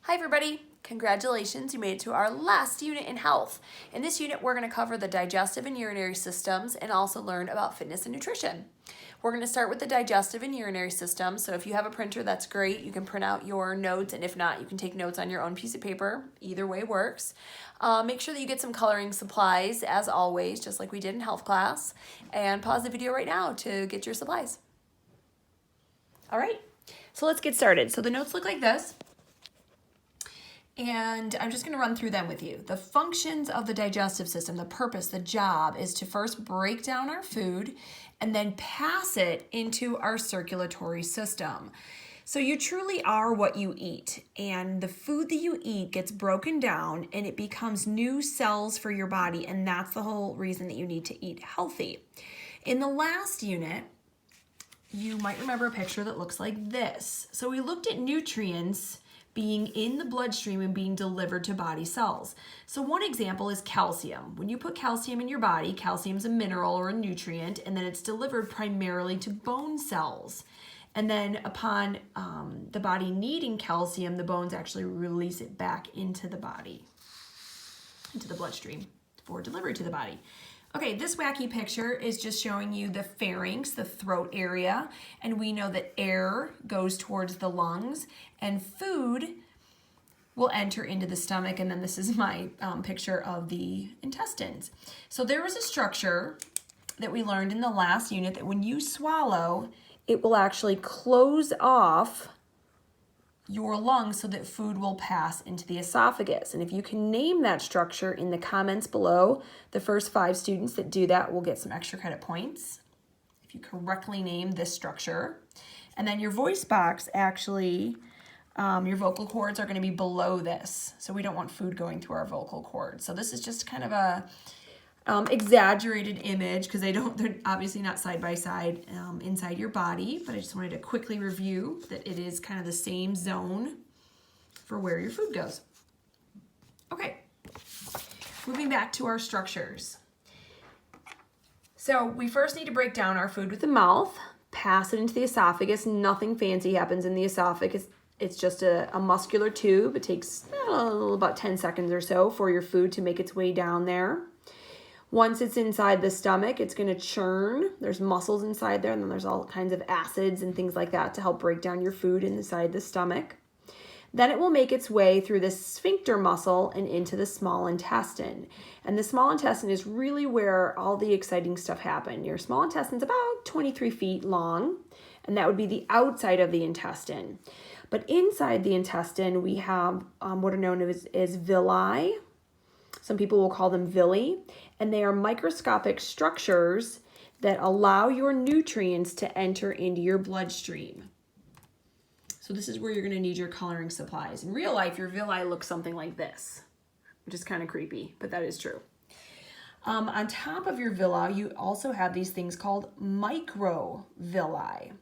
Hi everybody, congratulations, you made it to our last unit in health. In this unit, we're going to cover the digestive and urinary systems and also learn about fitness and nutrition. We're going to start with the digestive and urinary system. So if you have a printer, that's great. You can print out your notes, and if not, you can take notes on your own piece of paper. Either way works. Make sure that you get some coloring supplies, as always, just like we did in health class. And pause the video right now to get your supplies. All right, so let's get started. So the notes look like this. And I'm just going to run through them with you. The functions of the digestive system, the purpose, the job is to first break down our food and then pass it into our circulatory system. So you truly are what you eat, and the food that you eat gets broken down and it becomes new cells for your body, and that's the whole reason that you need to eat healthy. In the last unit, you might remember a picture that looks like this. So we looked at nutrients being in the bloodstream and being delivered to body cells. So one example is calcium. When you put calcium in your body, calcium is a mineral or a nutrient, and then it's delivered primarily to bone cells. And then upon the body needing calcium, the bones actually release it back into the body, into the bloodstream for delivery to the body. Okay, this wacky picture is just showing you the pharynx, the throat area, and we know that air goes towards the lungs and food will enter into the stomach, and then this is my picture of the intestines. So there was a structure that we learned in the last unit that when you swallow, it will actually close off your lungs so that food will pass into the esophagus. And if you can name that structure in the comments below, the first 5 students that do that will get some extra credit points if you correctly name this structure. And then your voice box actually, your vocal cords are going to be below this. So we don't want food going through our vocal cords. So this is just kind of a exaggerated image because they're obviously not side by side inside your body, but I just wanted to quickly review that it is kind of the same zone for where your food goes. Okay, moving back to our structures. So we first need to break down our food with the mouth, pass it into the esophagus. Nothing fancy happens in the esophagus. It's just a muscular tube. It takes about 10 seconds or so for your food to make its way down there. Once it's inside the stomach, it's going to churn. There's muscles inside there, and then there's all kinds of acids and things like that to help break down your food inside the stomach. Then it will make its way through the sphincter muscle and into the small intestine. And the small intestine is really where all the exciting stuff happens. Your small intestine is about 23 feet long, and that would be the outside of the intestine. But inside the intestine, we have what are known as villi. Some people will call them villi, and they are microscopic structures that allow your nutrients to enter into your bloodstream. So this is where you're going to need your coloring supplies. In real life, your villi looks something like this, which is kind of creepy, but that is true. On top of your villi, you also have these things called microvilli.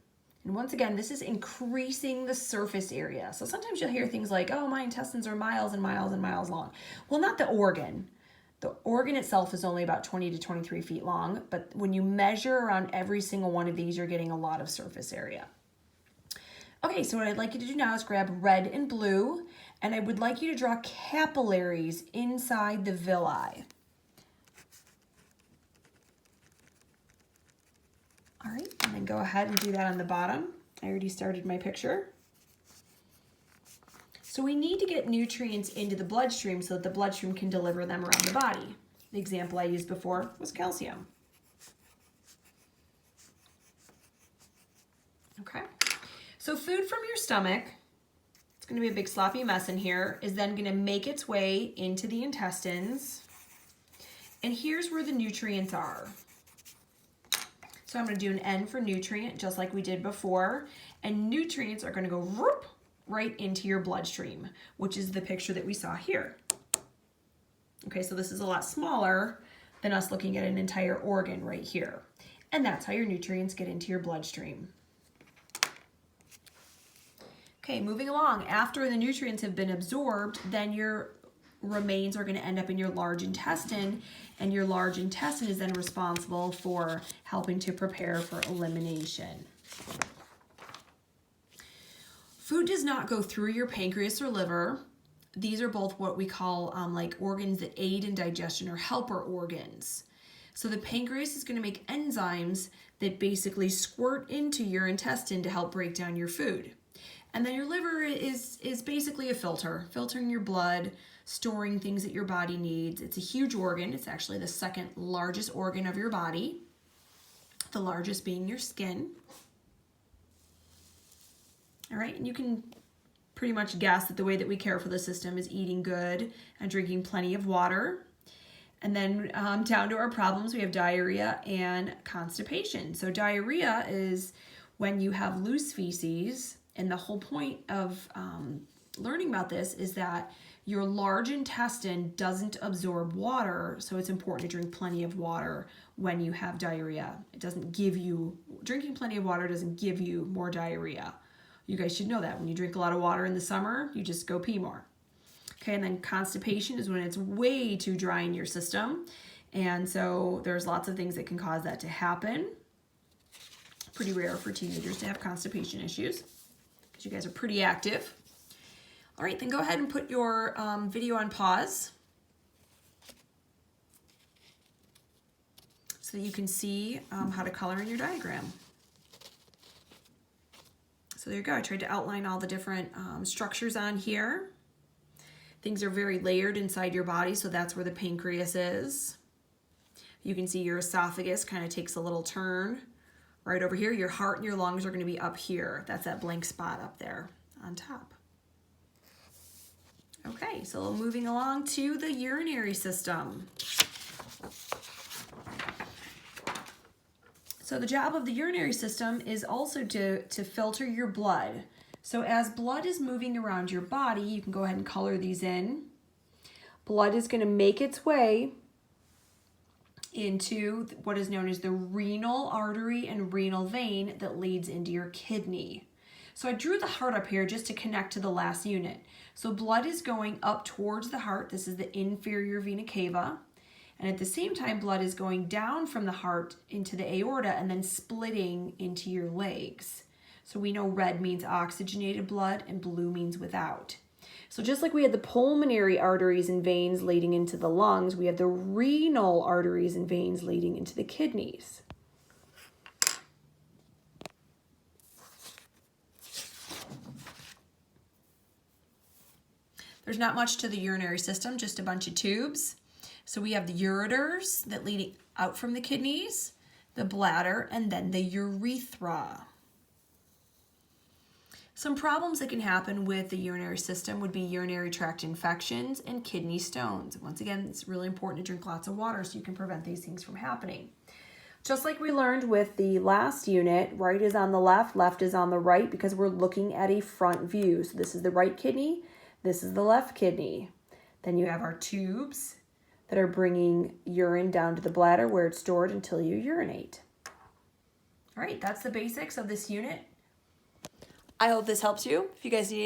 And once again, this is increasing the surface area. So sometimes you'll hear things like, oh, my intestines are miles and miles and miles long. Well, not the organ. The organ itself is only about 20 to 23 feet long, but when you measure around every single one of these, you're getting a lot of surface area. Okay, so what I'd like you to do now is grab red and blue, and I would like you to draw capillaries inside the villi. All right, and then go ahead and do that on the bottom. I already started my picture. So we need to get nutrients into the bloodstream so that the bloodstream can deliver them around the body. The example I used before was calcium. Okay, so food from your stomach, it's going to be a big sloppy mess in here, is then going to make its way into the intestines. And here's where the nutrients are. So I'm going to do an N for nutrient, just like we did before. And nutrients are going to go whoop, right into your bloodstream, which is the picture that we saw here. Okay, so this is a lot smaller than us looking at an entire organ right here. And that's how your nutrients get into your bloodstream. Okay, moving along. After the nutrients have been absorbed, then your remains are going to end up in your large intestine, and your large intestine is then responsible for helping to prepare for elimination. Food does not go through your pancreas or liver. these are both what we call like organs that aid in digestion or helper organs. So the pancreas is going to make enzymes that basically squirt into your intestine to help break down your food. And then your liver is basically a filter, filtering your blood, storing things that your body needs. It's a huge organ. It's actually the second largest organ of your body, the largest being your skin. All right, and you can pretty much guess that the way that we care for the system is eating good and drinking plenty of water. And then down to our problems, we have diarrhea and constipation. So diarrhea is when you have loose feces, and the whole point of learning about this is that your large intestine doesn't absorb water, so it's important to drink plenty of water when you have diarrhea. Drinking plenty of water doesn't give you more diarrhea. You guys should know that. When you drink a lot of water in the summer, you just go pee more. Okay, and then constipation is when it's way too dry in your system. And so there's lots of things that can cause that to happen. Pretty rare for teenagers to have constipation issues because you guys are pretty active. All right, then go ahead and put your video on pause so that you can see how to color in your diagram. So there you go. I tried to outline all the different structures on here. Things are very layered inside your body, so that's where the pancreas is. You can see your esophagus kind of takes a little turn right over here. Your heart and your lungs are going to be up here. That's that blank spot up there on top. Okay, so moving along to the urinary system. So the job of the urinary system is also to filter your blood. So as blood is moving around your body, you can go ahead and color these in. Blood is going to make its way into what is known as the renal artery and renal vein that leads into your kidney. So I drew the heart up here just to connect to the last unit. So blood is going up towards the heart. This is the inferior vena cava. And at the same time, blood is going down from the heart into the aorta and then splitting into your legs. So we know red means oxygenated blood and blue means without. So just like we had the pulmonary arteries and veins leading into the lungs, we have the renal arteries and veins leading into the kidneys. There's not much to the urinary system, just a bunch of tubes. So we have the ureters that lead out from the kidneys, the bladder, and then the urethra. Some problems that can happen with the urinary system would be urinary tract infections and kidney stones. Once again, it's really important to drink lots of water so you can prevent these things from happening. Just like we learned with the last unit, right is on the left is on the right, because we're looking at a front view. So this is the right kidney, this is the left kidney. Then you have our tubes that are bringing urine down to the bladder where it's stored until you urinate. All right, that's the basics of this unit. I hope this helps you. If you guys need